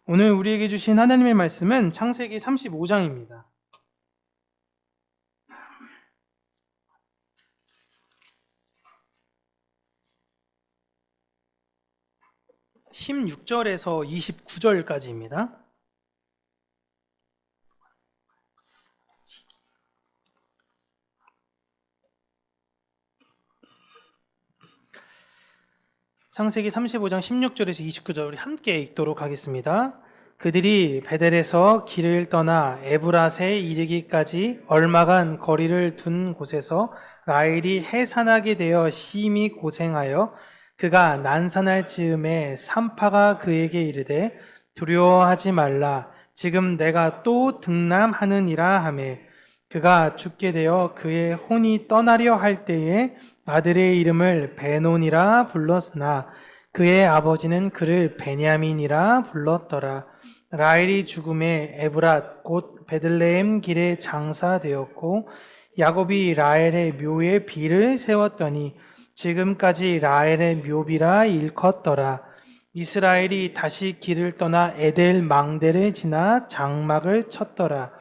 오늘 우리에게 주신 하나님의 말씀은 창세기 35장입니다. 16절에서 29절까지입니다. 창세기 35장 16절에서 29절 우리 함께 읽도록 하겠습니다. 그들이 베델에서 길을 떠나 에브랏에 이르기까지 얼마간 거리를 둔 곳에서 라헬이 해산하게 되어 심히 고생하여 그가 난산할 즈음에 산파가 그에게 이르되 두려워하지 말라 지금 내가 또 등남하느니라 하매 그가 죽게 되어 그의 혼이 떠나려 할 때에 아들의 이름을 베논이라 불렀으나 그의 아버지는 그를 베냐민이라 불렀더라. 라헬이 죽음에 에브랏 곧 베들레헴 길에 장사되었고 야곱이 라헬의 묘에 비를 세웠더니 지금까지 라헬의 묘비라 일컫더라. 이스라엘이 다시 길을 떠나 에델 망대를 지나 장막을 쳤더라.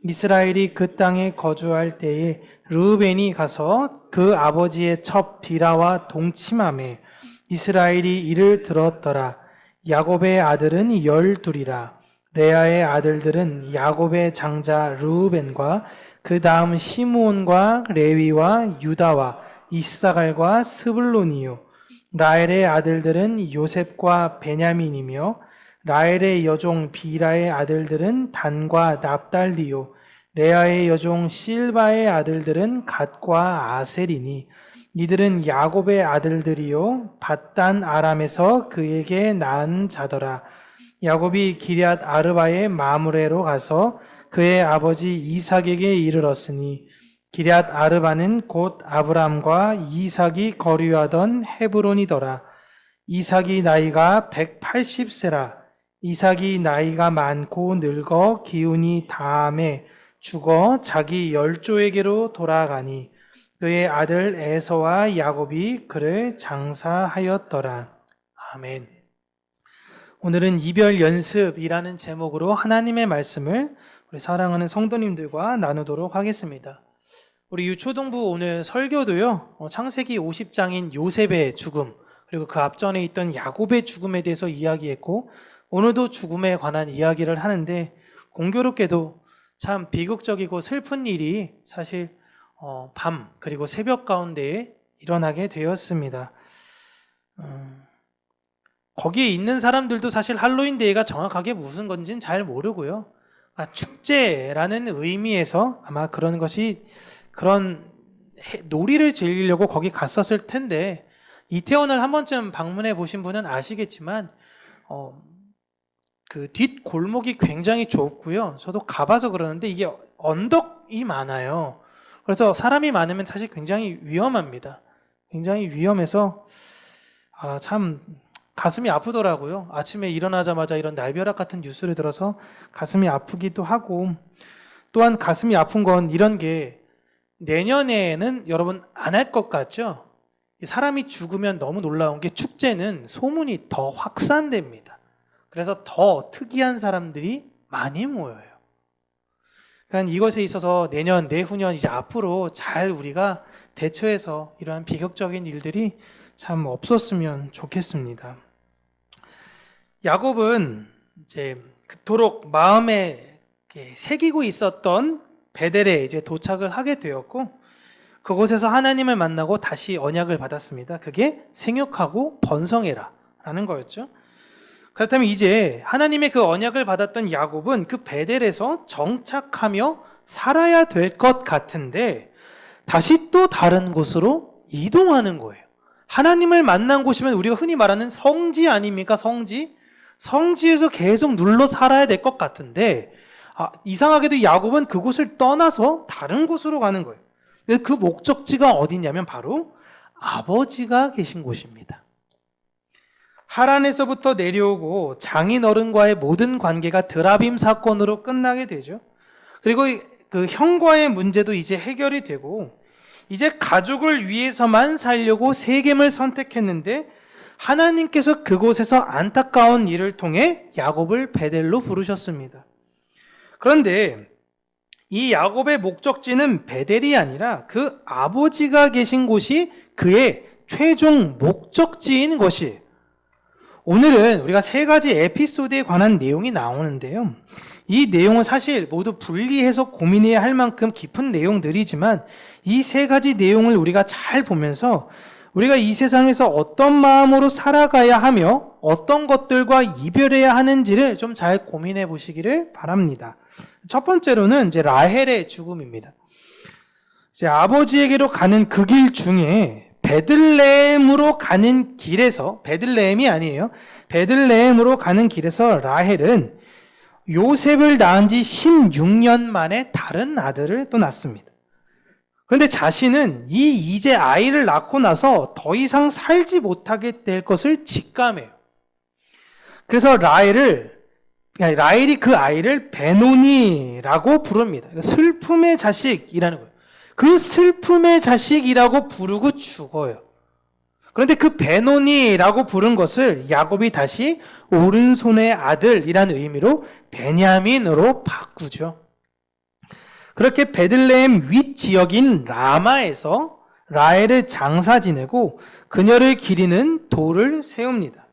이스라엘이 그 땅에 거주할 때에 르우벤이 가서 그 아버지의 첩 비라와 동침하매 이스라엘이 이를 들었더라. 야곱의 아들은 12이라. 레아의 아들들은 야곱의 장자 르우벤과 그 다음 시므온과 레위와 유다와 이스사갈과 스불론이요. 라헬의 아들들은 요셉과 베냐민이며 라헬의 여종 비라의 아들들은 단과 납달리요. 레아의 여종 실바의 아들들은 갓과 아셀이니 이들은 야곱의 아들들이요 밧단 아람에서 그에게 낳은 자더라. 야곱이 기럇 아르바의 마므레로 가서 그의 아버지 이삭에게 이르렀으니 기럇 아르바는 곧 아브람과 이삭이 거류하던 헤브론이더라. 이삭이 나이가 180세라. 이삭이 나이가 많고 늙어 기운이 다함에 죽어 자기 열조에게로 돌아가니 그의 아들 에서와 야곱이 그를 장사하였더라. 아멘. 오늘은 이별 연습이라는 제목으로 하나님의 말씀을 우리 사랑하는 성도님들과 나누도록 하겠습니다. 우리 유초등부 오늘 설교도요, 창세기 50장인 요셉의 죽음, 그리고 그 앞전에 있던 야곱의 죽음에 대해서 이야기했고, 오늘도 죽음에 관한 이야기를 하는데, 공교롭게도 참 비극적이고 슬픈 일이 사실 밤 그리고 새벽 가운데에 일어나게 되었습니다. 거기에 있는 사람들도 사실 할로윈데이가 정확하게 무슨 건지는 잘 모르고요. 축제라는 의미에서 아마 그런 놀이를 즐기려고 거기 갔었을 텐데, 이태원을 한 번쯤 방문해 보신 분은 아시겠지만 그 뒷 골목이 굉장히 좁고요. 저도 가봐서 그러는데 이게 언덕이 많아요. 그래서 사람이 많으면 사실 굉장히 위험합니다. 굉장히 위험해서 참 가슴이 아프더라고요. 아침에 일어나자마자 이런 날벼락 같은 뉴스를 들어서 가슴이 아프기도 하고, 또한 가슴이 아픈 건 이런 게 내년에는 여러분 안 할 것 같죠? 사람이 죽으면 너무 놀라운 게 축제는 소문이 더 확산됩니다. 그래서 더 특이한 사람들이 많이 모여요. 그러니까 이것에 있어서 내년, 내후년 이제 앞으로 잘 우리가 대처해서 이러한 비극적인 일들이 참 없었으면 좋겠습니다. 야곱은 이제 그토록 마음에 새기고 있었던 베델에 이제 도착을 하게 되었고, 그곳에서 하나님을 만나고 다시 언약을 받았습니다. 그게 생육하고 번성해라 라는 거였죠. 그렇다면 이제 하나님의 그 언약을 받았던 야곱은 그 베델에서 정착하며 살아야 될 것 같은데 다시 또 다른 곳으로 이동하는 거예요. 하나님을 만난 곳이면 우리가 흔히 말하는 성지 아닙니까? 성지에서 계속 눌러 살아야 될 것 같은데 이상하게도 야곱은 그곳을 떠나서 다른 곳으로 가는 거예요. 그 목적지가 어디냐면 바로 아버지가 계신 곳입니다. 하란에서부터 내려오고 장인어른과의 모든 관계가 드라빔 사건으로 끝나게 되죠. 그리고 그 형과의 문제도 이제 해결이 되고, 이제 가족을 위해서만 살려고 세겜을 선택했는데 하나님께서 그곳에서 안타까운 일을 통해 야곱을 베델로 부르셨습니다. 그런데 이 야곱의 목적지는 베델이 아니라 그 아버지가 계신 곳이 그의 최종 목적지인 것이. 오늘은 우리가 세 가지 에피소드에 관한 내용이 나오는데요. 이 내용은 사실 모두 분리해서 고민해야 할 만큼 깊은 내용들이지만 이 세 가지 내용을 우리가 잘 보면서 우리가 이 세상에서 어떤 마음으로 살아가야 하며 어떤 것들과 이별해야 하는지를 좀 잘 고민해 보시기를 바랍니다. 첫 번째로는 이제 라헬의 죽음입니다. 이제 아버지에게로 가는 그 길 중에 베들레헴으로 가는 길에서, 베들레헴이 아니에요. 베들레헴으로 가는 길에서 라헬은 요셉을 낳은 지 16년 만에 다른 아들을 또 낳습니다. 그런데 자신은 이제 아이를 낳고 나서 더 이상 살지 못하게 될 것을 직감해요. 그래서 라헬이 그 아이를 베노니라고 부릅니다. 슬픔의 자식이라는 거예요. 그 슬픔의 자식이라고 부르고 죽어요. 그런데 그 베노니라고 부른 것을 야곱이 다시 오른손의 아들이라는 의미로 베냐민으로 바꾸죠. 그렇게 베들레헴 윗 지역인 라마에서 라헬을 장사 지내고 그녀를 기리는 돌을 세웁니다.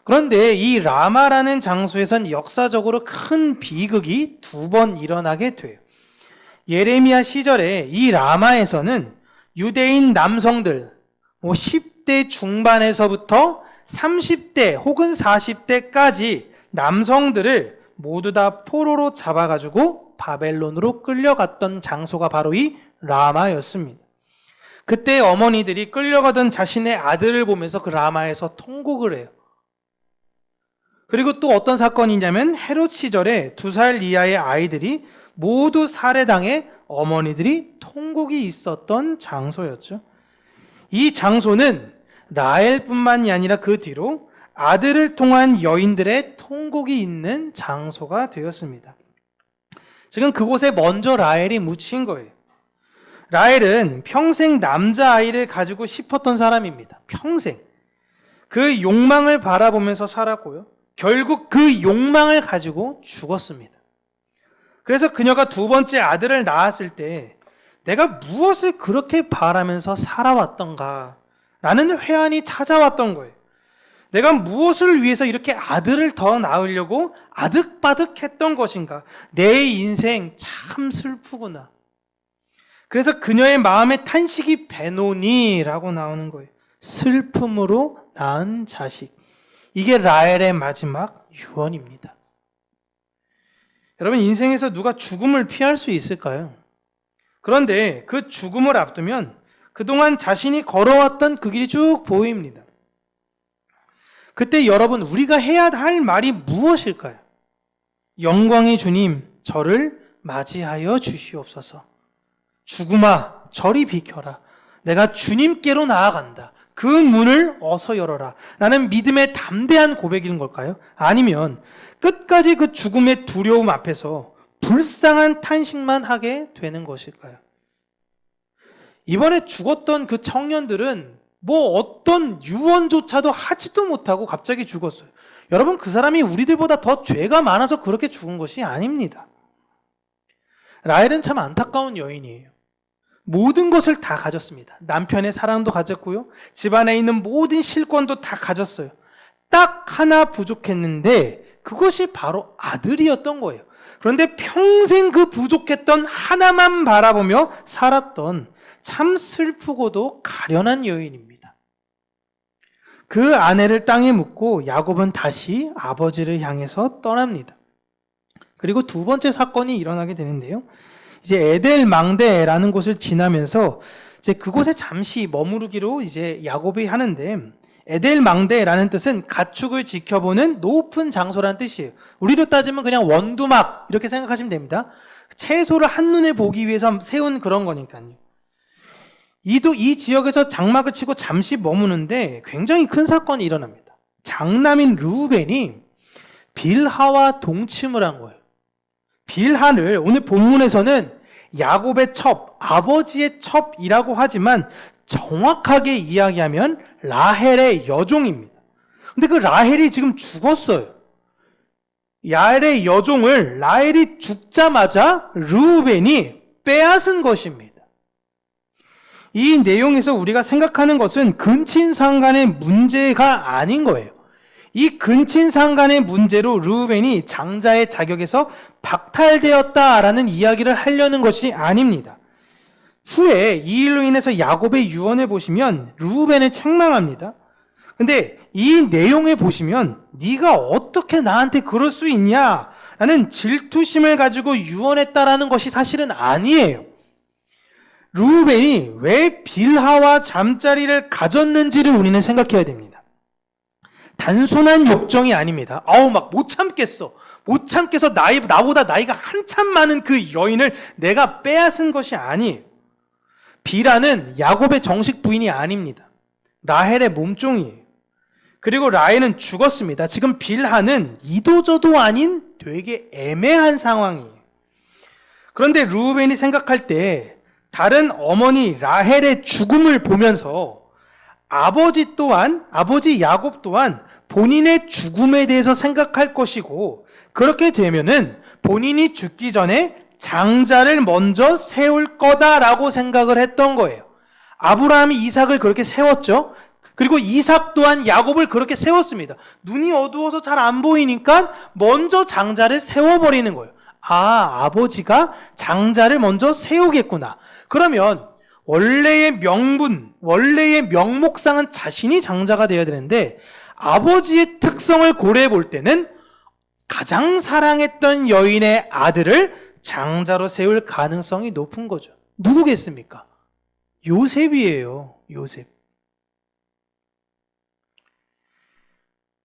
그런데 이 라마라는 장소에선 역사적으로 큰 비극이 두 번 일어나게 돼요. 예레미야 시절에 이 라마에서는 유대인 남성들 10대 중반에서부터 30대 혹은 40대까지 남성들을 모두 다 포로로 잡아가지고 바벨론으로 끌려갔던 장소가 바로 이 라마였습니다. 그때 어머니들이 끌려가던 자신의 아들을 보면서 그 라마에서 통곡을 해요. 그리고 또 어떤 사건이냐면 헤롯 시절에 2살 이하의 아이들이 모두 살해당해 어머니들이 통곡이 있었던 장소였죠. 이 장소는 라헬뿐만이 아니라 그 뒤로 아들을 통한 여인들의 통곡이 있는 장소가 되었습니다. 지금 그곳에 먼저 라헬이 묻힌 거예요. 라헬은 평생 남자아이를 가지고 싶었던 사람입니다. 평생. 그 욕망을 바라보면서 살았고요. 결국 그 욕망을 가지고 죽었습니다. 그래서 그녀가 두 번째 아들을 낳았을 때 내가 무엇을 그렇게 바라면서 살아왔던가 라는 회한이 찾아왔던 거예요. 내가 무엇을 위해서 이렇게 아들을 더 낳으려고 아득바득했던 것인가. 내 인생 참 슬프구나. 그래서 그녀의 마음의 탄식이 베노니라고 나오는 거예요. 슬픔으로 낳은 자식. 이게 라헬의 마지막 유언입니다. 여러분, 인생에서 누가 죽음을 피할 수 있을까요? 그런데 그 죽음을 앞두면 그동안 자신이 걸어왔던 그 길이 쭉 보입니다. 그때 여러분, 우리가 해야 할 말이 무엇일까요? 영광의 주님, 저를 맞이하여 주시옵소서. 죽음아, 저리 비켜라. 내가 주님께로 나아간다. 그 문을 어서 열어라. 라는 믿음의 담대한 고백인 걸까요? 아니면 끝까지 그 죽음의 두려움 앞에서 불쌍한 탄식만 하게 되는 것일까요? 이번에 죽었던 그 청년들은 뭐 어떤 유언조차도 하지도 못하고 갑자기 죽었어요. 여러분, 그 사람이 우리들보다 더 죄가 많아서 그렇게 죽은 것이 아닙니다. 라헬은 참 안타까운 여인이에요. 모든 것을 다 가졌습니다. 남편의 사랑도 가졌고요. 집안에 있는 모든 실권도 다 가졌어요. 딱 하나 부족했는데 그것이 바로 아들이었던 거예요. 그런데 평생 그 부족했던 하나만 바라보며 살았던 참 슬프고도 가련한 여인입니다. 그 아내를 땅에 묻고 야곱은 다시 아버지를 향해서 떠납니다. 그리고 두 번째 사건이 일어나게 되는데요. 이제 에델 망대라는 곳을 지나면서 이제 그곳에 잠시 머무르기로 이제 야곱이 하는데, 에델 망대라는 뜻은 가축을 지켜보는 높은 장소라는 뜻이에요. 우리로 따지면 그냥 원두막 이렇게 생각하시면 됩니다. 채소를 한눈에 보기 위해서 세운 그런 거니까요. 이 지역에서 장막을 치고 잠시 머무는데 굉장히 큰 사건이 일어납니다. 장남인 르우벤이 빌하와 동침을 한 거예요. 빌하를 오늘 본문에서는 야곱의 첩, 아버지의 첩이라고 하지만 정확하게 이야기하면 라헬의 여종입니다. 근데 그 라헬이 지금 죽었어요. 라헬의 여종을 라헬이 죽자마자 르우벤이 빼앗은 것입니다. 이 내용에서 우리가 생각하는 것은 근친상간의 문제가 아닌 거예요. 이 근친상간의 문제로 르우벤이 장자의 자격에서 박탈되었다라는 이야기를 하려는 것이 아닙니다. 후에 이 일로 인해서 야곱의 유언에 보시면 르우벤을 책망합니다. 근데 이 내용에 보시면 네가 어떻게 나한테 그럴 수 있냐 라는 질투심을 가지고 유언했다라는 것이 사실은 아니에요. 르우벤이 왜 빌하와 잠자리를 가졌는지를 우리는 생각해야 됩니다. 단순한 욕정이 아닙니다. 막 못 참겠어. 못 참겠어 나보다 나이가 한참 많은 그 여인을 내가 빼앗은 것이 아니에요. 빌하는 야곱의 정식 부인이 아닙니다. 라헬의 몸종이에요. 그리고 라헬은 죽었습니다. 지금 빌하는 이도저도 아닌 되게 애매한 상황이에요. 그런데 르우벤이 생각할 때 다른 어머니 라헬의 죽음을 보면서 아버지 야곱 또한 본인의 죽음에 대해서 생각할 것이고, 그렇게 되면은 본인이 죽기 전에 장자를 먼저 세울 거다라고 생각을 했던 거예요. 아브라함이 이삭을 그렇게 세웠죠. 그리고 이삭 또한 야곱을 그렇게 세웠습니다. 눈이 어두워서 잘 안 보이니까 먼저 장자를 세워버리는 거예요. 아버지가 장자를 먼저 세우겠구나. 그러면 원래의 명목상은 자신이 장자가 되어야 되는데, 아버지의 특성을 고려해 볼 때는 가장 사랑했던 여인의 아들을 장자로 세울 가능성이 높은 거죠. 누구겠습니까? 요셉이에요. 요셉.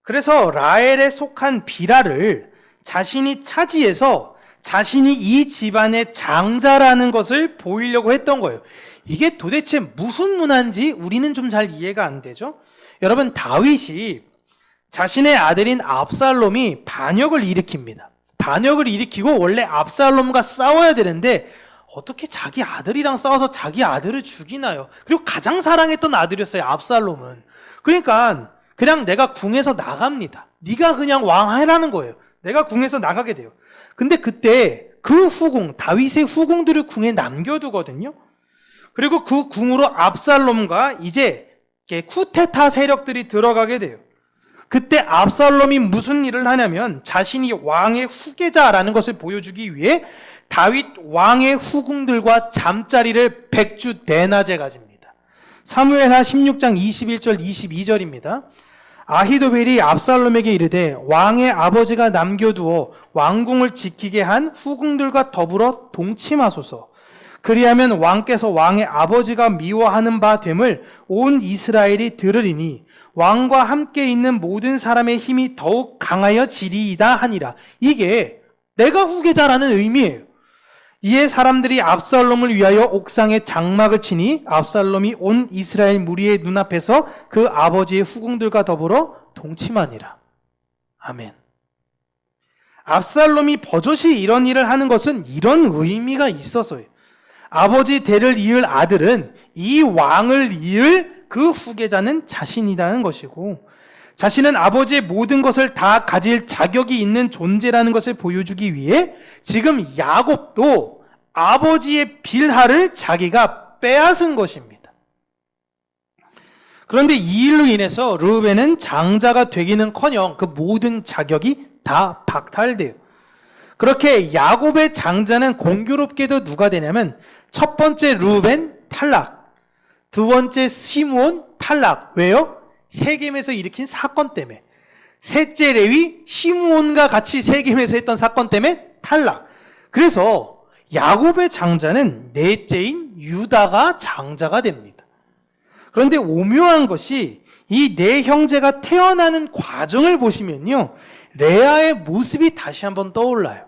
그래서 라헬에 속한 비라를 자신이 차지해서 자신이 이 집안의 장자라는 것을 보이려고 했던 거예요. 이게 도대체 무슨 문화인지 우리는 좀 잘 이해가 안 되죠? 여러분, 다윗이 자신의 아들인 압살롬이 반역을 일으킵니다. 반역을 일으키고 원래 압살롬과 싸워야 되는데 어떻게 자기 아들이랑 싸워서 자기 아들을 죽이나요? 그리고 가장 사랑했던 아들이었어요, 압살롬은. 그러니까 그냥 내가 궁에서 나갑니다. 네가 그냥 왕해라는 거예요. 내가 궁에서 나가게 돼요. 근데 그때 그 후궁, 다윗의 후궁들을 궁에 남겨두거든요. 그리고 그 궁으로 압살롬과 이제 쿠데타 세력들이 들어가게 돼요. 그때 압살롬이 무슨 일을 하냐면 자신이 왕의 후계자라는 것을 보여주기 위해 다윗 왕의 후궁들과 잠자리를 백주 대낮에 가집니다. 사무엘하 16장 21절 22절입니다. 아히도벨이 압살롬에게 이르되 왕의 아버지가 남겨두어 왕궁을 지키게 한 후궁들과 더불어 동침하소서. 그리하면 왕께서 왕의 아버지가 미워하는 바 됨을 온 이스라엘이 들으리니 왕과 함께 있는 모든 사람의 힘이 더욱 강하여지리이다 하니라. 이게 내가 후계자라는 의미예요. 이에 사람들이 압살롬을 위하여 옥상에 장막을 치니 압살롬이 온 이스라엘 무리의 눈앞에서 그 아버지의 후궁들과 더불어 동침하니라. 아멘. 압살롬이 버젓이 이런 일을 하는 것은 이런 의미가 있어서요. 아버지 대를 이을 아들은 이 왕을 이을 그 후계자는 자신이라는 것이고, 자신은 아버지의 모든 것을 다 가질 자격이 있는 존재라는 것을 보여주기 위해 지금 야곱도 아버지의 빌하를 자기가 빼앗은 것입니다. 그런데 이 일로 인해서 르우벤은 장자가 되기는커녕 그 모든 자격이 다 박탈돼요. 그렇게 야곱의 장자는 공교롭게도 누가 되냐면, 첫 번째 르우벤 탈락, 두 번째 시므온 탈락. 왜요? 세겜에서 일으킨 사건 때문에. 셋째 레위, 시므온과 같이 세겜에서 했던 사건 때문에 탈락. 그래서 야곱의 장자는 넷째인 유다가 장자가 됩니다. 그런데 오묘한 것이 이 네 형제가 태어나는 과정을 보시면요, 레아의 모습이 다시 한번 떠올라요.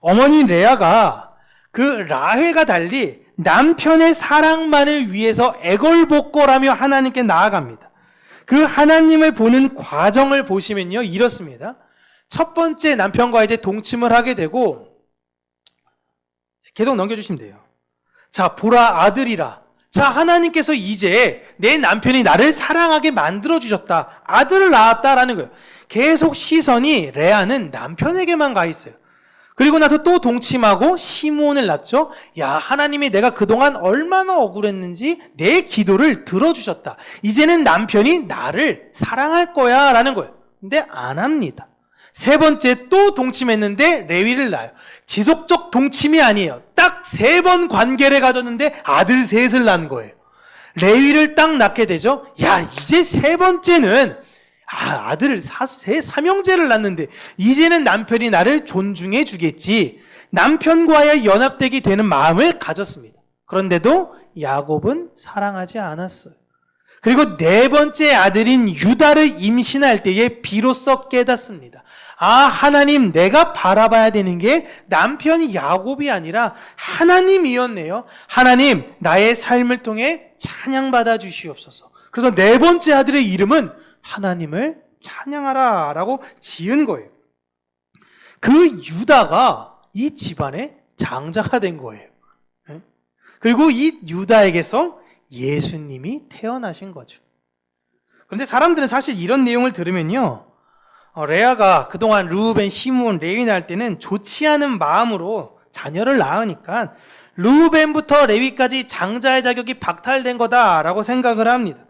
어머니 레아가 그 라헬과 달리 남편의 사랑만을 위해서 애걸복걸하며 하나님께 나아갑니다. 그 하나님을 보는 과정을 보시면요, 이렇습니다. 첫 번째 남편과 이제 동침을 하게 되고, 계속 넘겨주시면 돼요. 자, 보라 아들이라. 자, 하나님께서 이제 내 남편이 나를 사랑하게 만들어주셨다. 아들을 낳았다라는 거예요. 계속 시선이 레아는 남편에게만 가 있어요. 그리고 나서 또 동침하고 시므온을 낳죠. 야, 하나님이 내가 그동안 얼마나 억울했는지 내 기도를 들어주셨다. 이제는 남편이 나를 사랑할 거야 라는 거예요. 근데 안 합니다. 세 번째 또 동침했는데 레위를 낳아요. 지속적 동침이 아니에요. 딱 3번 관계를 가졌는데 아들 셋을 낳은 거예요. 레위를 딱 낳게 되죠. 야, 이제 세 번째는 아들을 삼형제를 낳는데 이제는 남편이 나를 존중해 주겠지. 남편과의 연합되게 되는 마음을 가졌습니다. 그런데도 야곱은 사랑하지 않았어요. 그리고 4번째 아들인 유다를 임신할 때에 비로소 깨닫습니다. 하나님, 내가 바라봐야 되는 게 남편이 야곱이 아니라 하나님이었네요. 하나님, 나의 삶을 통해 찬양받아 주시옵소서. 그래서 4번째 아들의 이름은 하나님을 찬양하라 라고 지은 거예요. 그 유다가 이 집안의 장자가 된 거예요. 그리고 이 유다에게서 예수님이 태어나신 거죠. 그런데 사람들은 사실 이런 내용을 들으면요, 레아가 그동안 르우벤, 시므온, 레위 낳을 때는 좋지 않은 마음으로 자녀를 낳으니까 르우벤부터 레위까지 장자의 자격이 박탈된 거다라고 생각을 합니다.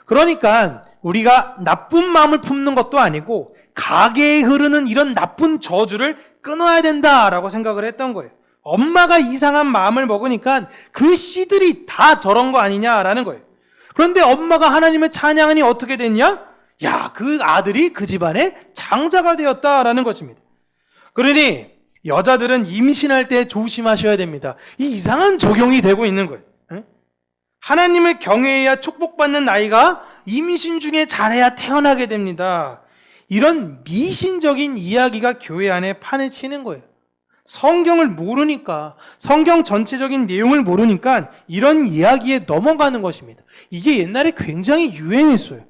그러니까 우리가 나쁜 마음을 품는 것도 아니고 가게에 흐르는 이런 나쁜 저주를 끊어야 된다라고 생각을 했던 거예요. 엄마가 이상한 마음을 먹으니까 그 씨들이 다 저런 거 아니냐라는 거예요. 그런데 엄마가 하나님을 찬양하니 어떻게 됐냐? 야, 그 아들이 그 집안의 장자가 되었다라는 것입니다. 그러니 여자들은 임신할 때 조심하셔야 됩니다. 이 이상한 적용이 되고 있는 거예요. 하나님을 경외해야 축복받는 나이가 임신 중에 잘해야 태어나게 됩니다. 이런 미신적인 이야기가 교회 안에 판을 치는 거예요. 성경을 모르니까, 성경 전체적인 내용을 모르니까 이런 이야기에 넘어가는 것입니다. 이게 옛날에 굉장히 유행했어요.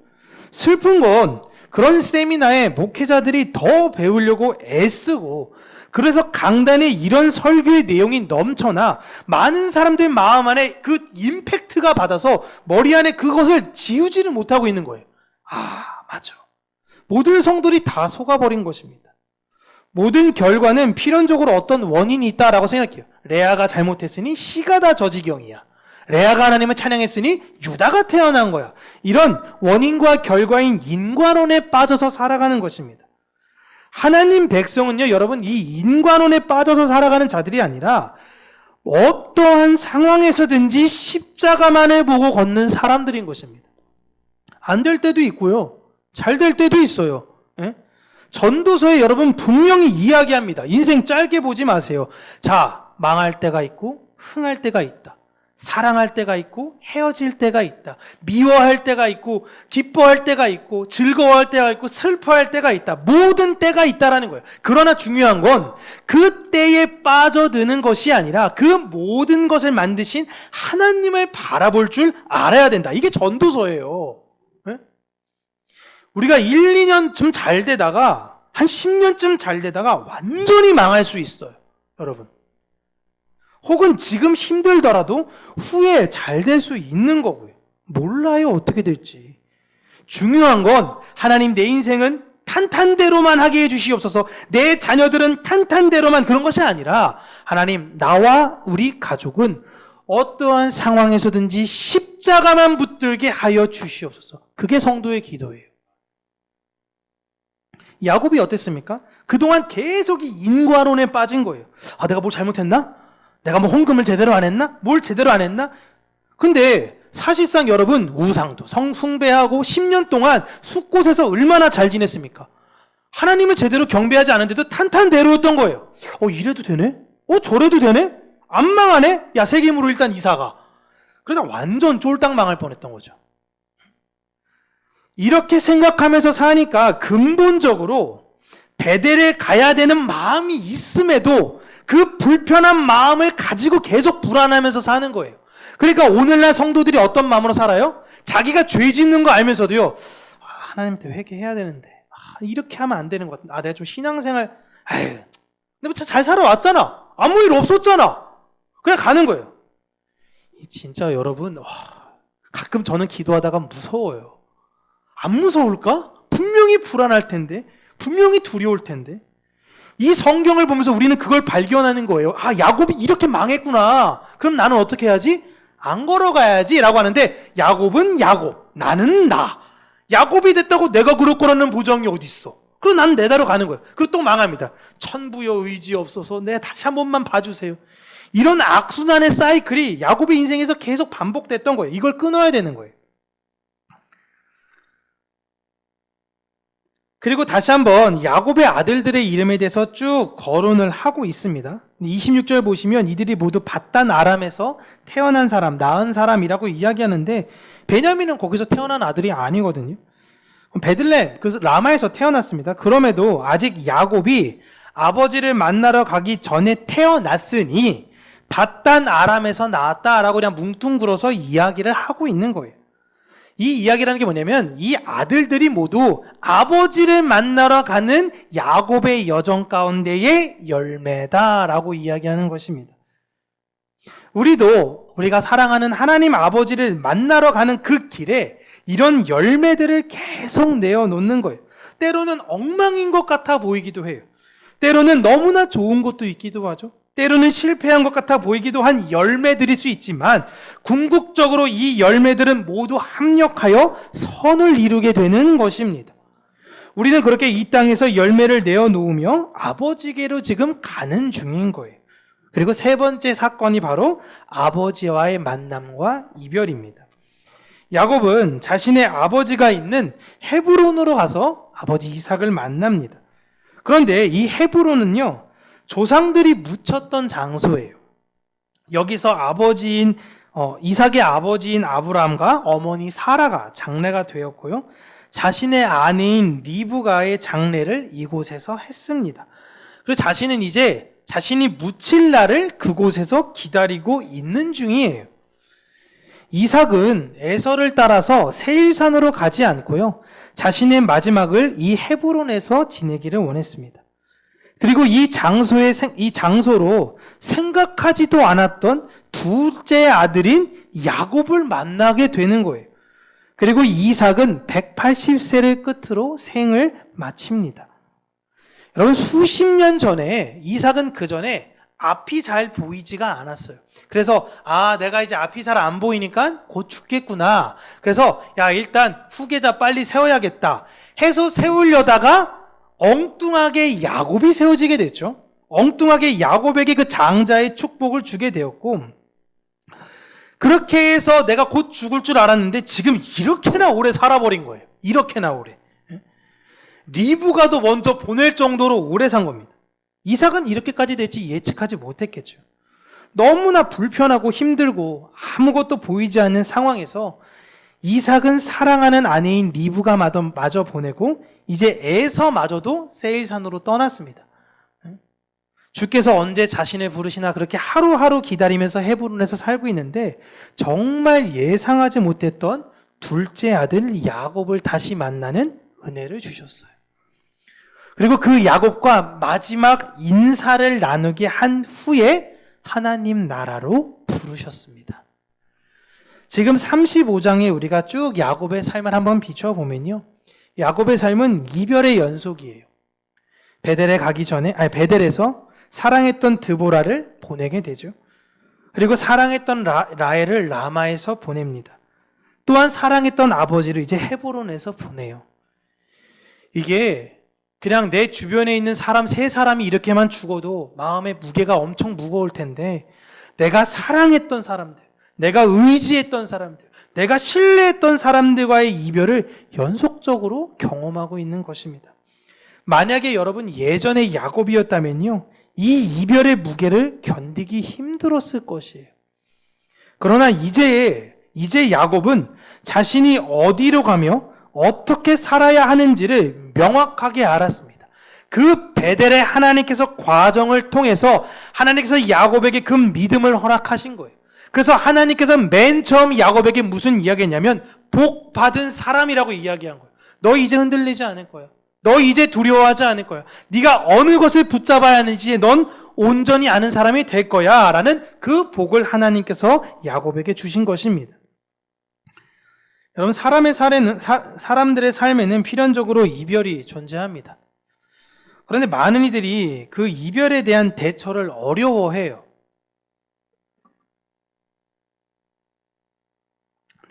슬픈 건 그런 세미나에 목회자들이 더 배우려고 애쓰고, 그래서 강단에 이런 설교의 내용이 넘쳐나 많은 사람들 마음 안에 그 임팩트가 받아서 머리 안에 그것을 지우지를 못하고 있는 거예요. 맞아. 모든 성도들이 다 속아버린 것입니다. 모든 결과는 필연적으로 어떤 원인이 있다라고 생각해요. 레아가 잘못했으니 씨가 다 저 지경이야. 레아가 하나님을 찬양했으니 유다가 태어난 거야. 이런 원인과 결과인 인과론에 빠져서 살아가는 것입니다. 하나님 백성은요, 여러분, 이 인과론에 빠져서 살아가는 자들이 아니라 어떠한 상황에서든지 십자가만을 보고 걷는 사람들인 것입니다. 안 될 때도 있고요, 잘 될 때도 있어요. 전도서에 여러분 분명히 이야기합니다. 인생 짧게 보지 마세요. 자, 망할 때가 있고 흥할 때가 있다. 사랑할 때가 있고 헤어질 때가 있다. 미워할 때가 있고 기뻐할 때가 있고 즐거워할 때가 있고 슬퍼할 때가 있다. 모든 때가 있다라는 거예요. 그러나 중요한 건 그 때에 빠져드는 것이 아니라 그 모든 것을 만드신 하나님을 바라볼 줄 알아야 된다. 이게 전도서예요. 우리가 1, 2년쯤 잘 되다가 한 10년쯤 잘 되다가 완전히 망할 수 있어요, 여러분. 혹은 지금 힘들더라도 후에 잘 될 수 있는 거고요. 몰라요, 어떻게 될지. 중요한 건 하나님, 내 인생은 탄탄대로만 하게 해주시옵소서, 내 자녀들은 탄탄대로만, 그런 것이 아니라 하나님, 나와 우리 가족은 어떠한 상황에서든지 십자가만 붙들게 하여 주시옵소서. 그게 성도의 기도예요. 야곱이 어땠습니까? 그동안 계속 이 인과론에 빠진 거예요. 내가 뭘 잘못했나? 내가 뭐 헌금을 제대로 안 했나? 뭘 제대로 안 했나? 근데 사실상 여러분, 우상도 숭배하고 10년 동안 숲곳에서 얼마나 잘 지냈습니까? 하나님을 제대로 경배하지 않은데도 탄탄대로였던 거예요. 이래도 되네? 저래도 되네? 안 망하네? 야, 세겜으로 일단 이사가. 그러다 완전 쫄딱 망할 뻔했던 거죠. 이렇게 생각하면서 사니까 근본적으로 베델에 가야 되는 마음이 있음에도 그 불편한 마음을 가지고 계속 불안하면서 사는 거예요. 그러니까 오늘날 성도들이 어떤 마음으로 살아요? 자기가 죄 짓는 거 알면서도요, 하나님한테 회개해야 되는데, 이렇게 하면 안 되는 것 같은데, 내가 좀 신앙생활, 근데 뭐 잘 살아왔잖아. 아무 일 없었잖아. 그냥 가는 거예요. 진짜 여러분, 가끔 저는 기도하다가 무서워요. 안 무서울까? 분명히 불안할 텐데, 분명히 두려울 텐데. 이 성경을 보면서 우리는 그걸 발견하는 거예요. 아, 야곱이 이렇게 망했구나. 그럼 나는 어떻게 해야지? 안 걸어가야지 라고 하는데, 야곱은 야곱, 나는 나. 야곱이 됐다고 내가 그럴 거라는 보장이 어디 있어? 그럼 나는 내다로 가는 거예요. 그리고 또 망합니다. 천부여 의지 없어서 내 다시 한 번만 봐주세요. 이런 악순환의 사이클이 야곱의 인생에서 계속 반복됐던 거예요. 이걸 끊어야 되는 거예요. 그리고 다시 한번 야곱의 아들들의 이름에 대해서 쭉 거론을 하고 있습니다. 26절 보시면 이들이 모두 밧단 아람에서 태어난 사람, 낳은 사람이라고 이야기하는데 베냐민은 거기서 태어난 아들이 아니거든요. 베들레헴, 그 라마에서 태어났습니다. 그럼에도 아직 야곱이 아버지를 만나러 가기 전에 태어났으니 밧단 아람에서 나왔다라고 그냥 뭉뚱그려서 이야기를 하고 있는 거예요. 이 이야기라는 게 뭐냐면 이 아들들이 모두 아버지를 만나러 가는 야곱의 여정 가운데의 열매다라고 이야기하는 것입니다. 우리가 사랑하는 하나님 아버지를 만나러 가는 그 길에 이런 열매들을 계속 내어놓는 거예요. 때로는 엉망인 것 같아 보이기도 해요. 때로는 너무나 좋은 것도 있기도 하죠. 때로는 실패한 것 같아 보이기도 한 열매들일 수 있지만 궁극적으로 이 열매들은 모두 합력하여 선을 이루게 되는 것입니다. 우리는 그렇게 이 땅에서 열매를 내어놓으며 아버지께로 지금 가는 중인 거예요. 그리고 세 번째 사건이 바로 아버지와의 만남과 이별입니다. 야곱은 자신의 아버지가 있는 헤브론으로 가서 아버지 이삭을 만납니다. 그런데 이 헤브론은요, 조상들이 묻혔던 장소예요. 여기서 이삭의 아버지인 아브라함과 어머니 사라가 장례가 되었고요. 자신의 아내인 리브가의 장례를 이곳에서 했습니다. 그리고 자신은 이제 자신이 묻힐 날을 그곳에서 기다리고 있는 중이에요. 이삭은 에서를 따라서 세일산으로 가지 않고요. 자신의 마지막을 이 헤브론에서 지내기를 원했습니다. 그리고 이 장소로 생각하지도 않았던 둘째 아들인 야곱을 만나게 되는 거예요. 그리고 이삭은 180세를 끝으로 생을 마칩니다. 여러분, 수십 년 전에 이삭은 그 전에 앞이 잘 보이지가 않았어요. 그래서 내가 이제 앞이 잘 안 보이니까 곧 죽겠구나. 그래서 일단 후계자 빨리 세워야겠다 해서 세우려다가 엉뚱하게 야곱이 세워지게 됐죠. 엉뚱하게 야곱에게 그 장자의 축복을 주게 되었고, 그렇게 해서 내가 곧 죽을 줄 알았는데 지금 이렇게나 오래 살아버린 거예요. 이렇게나 오래. 리브가도 먼저 보낼 정도로 오래 산 겁니다. 이삭은 이렇게까지 될지 예측하지 못했겠죠. 너무나 불편하고 힘들고 아무것도 보이지 않는 상황에서 이삭은 사랑하는 아내인 리브가 마저 보내고 이제 에서마저도 세일산으로 떠났습니다. 주께서 언제 자신을 부르시나 그렇게 하루하루 기다리면서 헤브론에서 살고 있는데 정말 예상하지 못했던 둘째 아들 야곱을 다시 만나는 은혜를 주셨어요. 그리고 그 야곱과 마지막 인사를 나누게 한 후에 하나님 나라로 부르셨습니다. 지금 35장에 우리가 쭉 야곱의 삶을 한번 비춰보면요. 야곱의 삶은 이별의 연속이에요. 베델에서 사랑했던 드보라를 보내게 되죠. 그리고 사랑했던 라헬을 라마에서 보냅니다. 또한 사랑했던 아버지를 이제 헤브론에서 보내요. 이게 그냥 내 주변에 있는 사람 세 사람이 이렇게만 죽어도 마음의 무게가 엄청 무거울 텐데 내가 사랑했던 사람들, 내가 의지했던 사람들, 내가 신뢰했던 사람들과의 이별을 연속적으로 경험하고 있는 것입니다. 만약에 여러분 예전에 야곱이었다면요, 이 이별의 무게를 견디기 힘들었을 것이에요. 그러나 이제 야곱은 자신이 어디로 가며 어떻게 살아야 하는지를 명확하게 알았습니다. 그 베델의 하나님께서 과정을 통해서 하나님께서 야곱에게 그 믿음을 허락하신 거예요. 그래서 하나님께서 맨 처음 야곱에게 무슨 이야기했냐면 복 받은 사람이라고 이야기한 거예요. 너 이제 흔들리지 않을 거야. 너 이제 두려워하지 않을 거야. 네가 어느 것을 붙잡아야 하는지 넌 온전히 아는 사람이 될 거야 라는 그 복을 하나님께서 야곱에게 주신 것입니다. 여러분, 사람들의 삶에는 필연적으로 이별이 존재합니다. 그런데 많은 이들이 그 이별에 대한 대처를 어려워해요.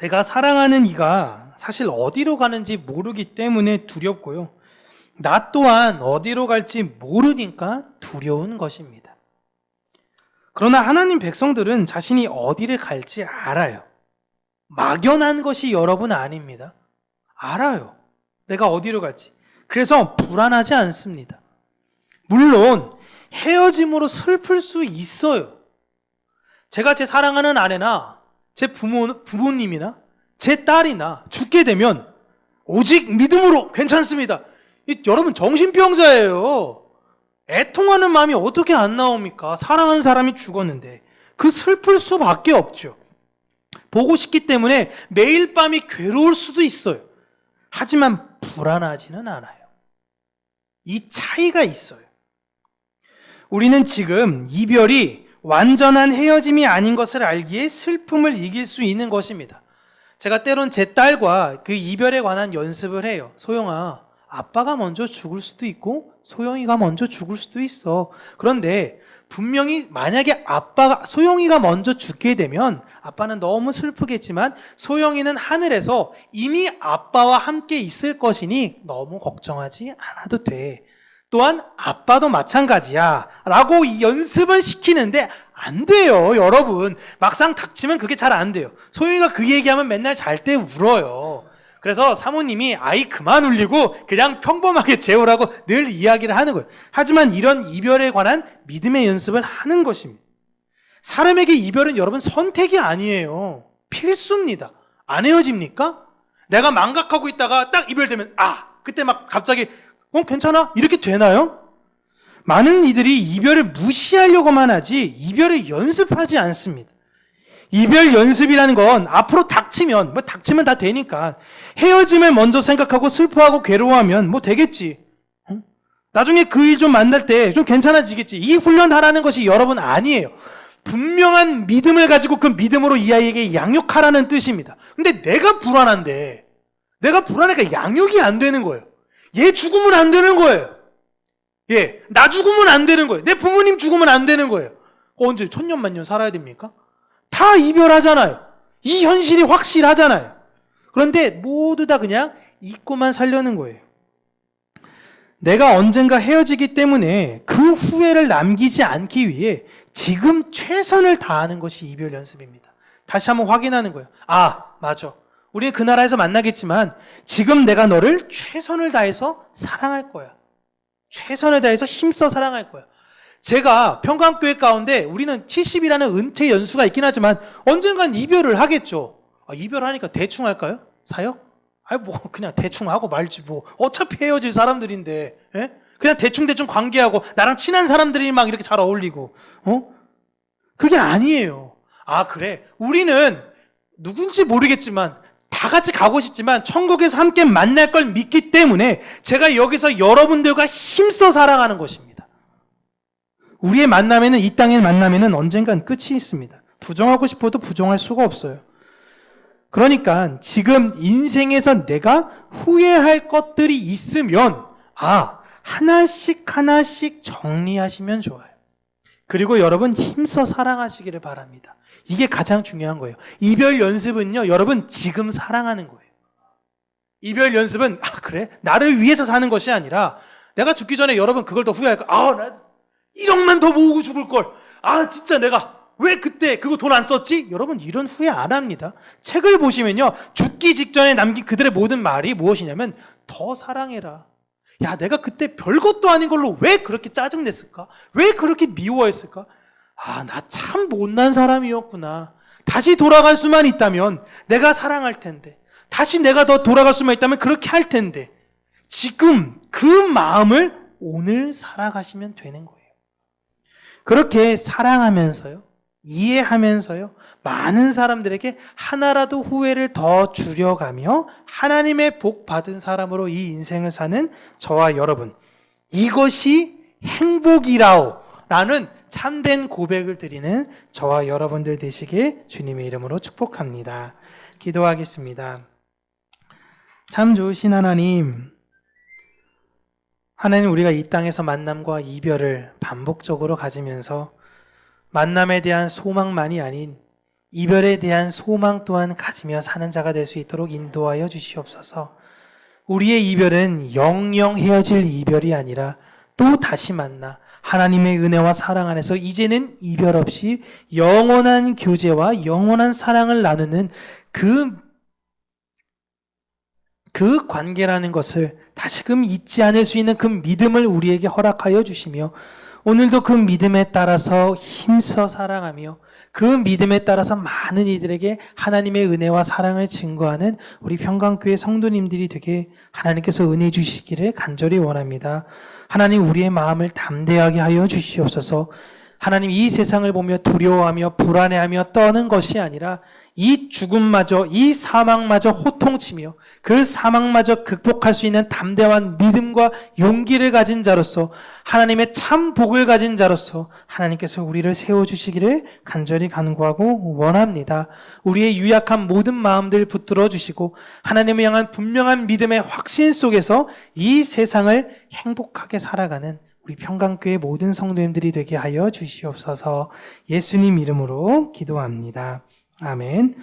내가 사랑하는 이가 사실 어디로 가는지 모르기 때문에 두렵고요. 나 또한 어디로 갈지 모르니까 두려운 것입니다. 그러나 하나님 백성들은 자신이 어디를 갈지 알아요. 막연한 것이 여러분 아닙니다. 알아요. 내가 어디로 갈지. 그래서 불안하지 않습니다. 물론 헤어짐으로 슬플 수 있어요. 제가 제 사랑하는 아내나 제 부모님이나 제 딸이나 죽게 되면 오직 믿음으로 괜찮습니다. 여러분 정신병자예요. 애통하는 마음이 어떻게 안 나옵니까? 사랑하는 사람이 죽었는데 그 슬플 수밖에 없죠. 보고 싶기 때문에 매일 밤이 괴로울 수도 있어요. 하지만 불안하지는 않아요. 이 차이가 있어요. 우리는 지금 이별이 완전한 헤어짐이 아닌 것을 알기에 슬픔을 이길 수 있는 것입니다. 제가 때론 제 딸과 그 이별에 관한 연습을 해요. 소영아, 아빠가 먼저 죽을 수도 있고 소영이가 먼저 죽을 수도 있어. 그런데 분명히 만약에 소영이가 먼저 죽게 되면 아빠는 너무 슬프겠지만 소영이는 하늘에서 이미 아빠와 함께 있을 것이니 너무 걱정하지 않아도 돼. 또한 아빠도 마찬가지야 라고 연습은 시키는데 안 돼요. 여러분, 막상 닥치면 그게 잘 안 돼요. 소영이가 그 얘기하면 맨날 잘 때 울어요. 그래서 사모님이 아이 그만 울리고 그냥 평범하게 재우라고 늘 이야기를 하는 거예요. 하지만 이런 이별에 관한 믿음의 연습을 하는 것입니다. 사람에게 이별은 여러분 선택이 아니에요. 필수입니다. 안 헤어집니까? 내가 망각하고 있다가 딱 이별되면 그때 막 갑자기 괜찮아? 이렇게 되나요? 많은 이들이 이별을 무시하려고만 하지 이별을 연습하지 않습니다. 이별 연습이라는 건 앞으로 닥치면 다 되니까 헤어짐을 먼저 생각하고 슬퍼하고 괴로워하면 되겠지. 나중에 그 일 좀 만날 때 좀 괜찮아지겠지. 이 훈련하라는 것이 여러분 아니에요. 분명한 믿음을 가지고 그 믿음으로 이 아이에게 양육하라는 뜻입니다. 근데 내가 불안하니까 양육이 안 되는 거예요. 얘 죽으면 안 되는 거예요. 나 죽으면 안 되는 거예요. 내 부모님 죽으면 안 되는 거예요. 언제 천년만년 살아야 됩니까? 다 이별하잖아요. 이 현실이 확실하잖아요. 그런데 모두 다 그냥 잊고만 살려는 거예요. 내가 언젠가 헤어지기 때문에 그 후회를 남기지 않기 위해 지금 최선을 다하는 것이 이별 연습입니다. 다시 한번 확인하는 거예요. 맞아. 우리는 그 나라에서 만나겠지만 지금 내가 너를 최선을 다해서 사랑할 거야. 최선을 다해서 힘써 사랑할 거야. 제가 평강교회 가운데 우리는 70이라는 은퇴 연수가 있긴 하지만 언젠간 이별을 하겠죠. 이별하니까 대충 할까요? 사역? 그냥 대충 하고 말지 어차피 헤어질 사람들인데, 그냥 대충 관계하고 나랑 친한 사람들이 막 이렇게 잘 어울리고, 그게 아니에요. 그래. 우리는 누군지 모르겠지만 다 같이 가고 싶지만 천국에서 함께 만날 걸 믿기 때문에 제가 여기서 여러분들과 힘써 사랑하는 것입니다. 우리의 만남에는, 이 땅의 만남에는 언젠간 끝이 있습니다. 부정하고 싶어도 부정할 수가 없어요. 그러니까 지금 인생에서 내가 후회할 것들이 있으면 하나씩 정리하시면 좋아요. 그리고 여러분 힘써 사랑하시기를 바랍니다. 이게 가장 중요한 거예요. 이별 연습은요, 여러분 지금 사랑하는 거예요. 이별 연습은 그래? 나를 위해서 사는 것이 아니라 내가 죽기 전에 여러분 그걸 더 후회할까? 나 1억만 더 모으고 죽을 걸. 진짜 내가 왜 그때 그거 돈 안 썼지? 여러분 이런 후회 안 합니다. 책을 보시면요, 죽기 직전에 남긴 그들의 모든 말이 무엇이냐면 더 사랑해라. 야, 내가 그때 별것도 아닌 걸로 왜 그렇게 짜증냈을까? 왜 그렇게 미워했을까? 나 참 못난 사람이었구나. 다시 돌아갈 수만 있다면 내가 사랑할 텐데, 다시 내가 더 돌아갈 수만 있다면 그렇게 할 텐데, 지금 그 마음을 오늘 살아가시면 되는 거예요. 그렇게 사랑하면서요, 이해하면서요, 많은 사람들에게 하나라도 후회를 더 줄여가며 하나님의 복 받은 사람으로 이 인생을 사는 저와 여러분, 이것이 행복이라오 라는 참된 고백을 드리는 저와 여러분들 되시길 주님의 이름으로 축복합니다. 기도하겠습니다. 참 좋으신 하나님, 우리가 이 땅에서 만남과 이별을 반복적으로 가지면서 만남에 대한 소망만이 아닌 이별에 대한 소망 또한 가지며 사는 자가 될 수 있도록 인도하여 주시옵소서. 우리의 이별은 영영 헤어질 이별이 아니라 또 다시 만나 하나님의 은혜와 사랑 안에서 이제는 이별 없이 영원한 교제와 영원한 사랑을 나누는 그 관계라는 것을 다시금 잊지 않을 수 있는 그 믿음을 우리에게 허락하여 주시며, 오늘도 그 믿음에 따라서 힘써 살아가며 그 믿음에 따라서 많은 이들에게 하나님의 은혜와 사랑을 증거하는 우리 평강교회 성도님들이 되게 하나님께서 은혜 주시기를 간절히 원합니다. 하나님, 우리의 마음을 담대하게 하여 주시옵소서. 하나님, 이 세상을 보며 두려워하며 불안해하며 떠는 것이 아니라 이 죽음마저, 이 사망마저 호통치며 그 사망마저 극복할 수 있는 담대한 믿음과 용기를 가진 자로서, 하나님의 참 복을 가진 자로서 하나님께서 우리를 세워주시기를 간절히 간구하고 원합니다. 우리의 유약한 모든 마음들 붙들어 주시고 하나님을 향한 분명한 믿음의 확신 속에서 이 세상을 행복하게 살아가는 우리 평강교회 모든 성도님들이 되게 하여 주시옵소서. 예수님 이름으로 기도합니다. 아멘.